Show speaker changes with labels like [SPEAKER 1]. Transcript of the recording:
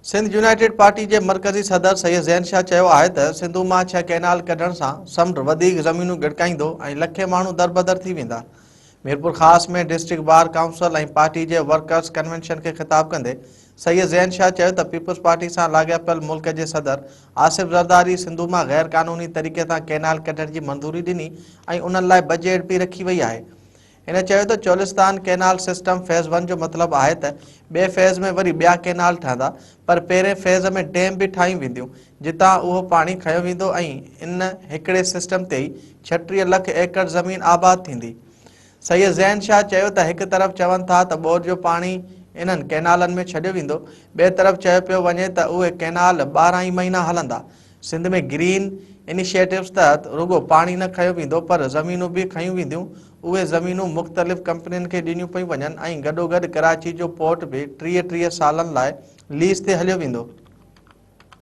[SPEAKER 1] Sindh United party के मरकज़ी सदर सैयद ज़ैन शाह चयो आहे त सिंधु मां 6 कैनाल कढण सां समुंड वधीक ज़मीनूं गिड़काईंदो ऐं लखे माण्हू दरबदर थी वेंदा। मीरपुर ख़ास में डिस्ट्रिक्ट बार काउंसिल ऐं पार्टी के वर्कर्स कन्वेंशन के खिताब कंदे सैयद ज़ैन शाह चयो त पीपुल्स पार्टी सां लाॻापियल मुल्क के सदर आसिफ ज़रदारी सिंधु मां गैर कानूनी तरीक़े सां कैनाल कढण की मंजूरी ॾिनी ऐं उन्हनि लाइ बजट भी रखी वई आहे। हिन चयो त चोलिस्तान कैनाल सिस्टम फेज़ 1 जो मतलब आहे त बे फेज़ में वरी ॿिया कैनाल ठहंदा, पर पहिरें फेज़ में डैम भी ठाहियूं वेंदियूं जितां उहो पानी खयो वेंदो ऐं इन हिकिड़े सिस्टम ते ई 36 लाख एकड़ ज़मीन आबाद थींदी। सैयद ज़ैन शाह चयो त हिक तरफ़ चवनि था त बोर जो पानी इन्हनि कैनालनि में छॾियो वेंदो, ॿिए तरफ़ चयो पियो वञे त उहे कैनाल 12 ई महीना हलंदा। सिंध में ग्रीन इनिशिएटिव्स तहत रुगो पानी न खयो वेंदो पर ज़मीनूं भी खयूं वेंदियूं। उहे ज़मीनूं मुख़्तलिफ़ कंपनियुनि खे ॾिनियूं पियूं वञनि ऐं गॾोगॾु कराची जो पोर्ट भी 30 सालनि लाइ लीज़ ते हलियो वेंदो।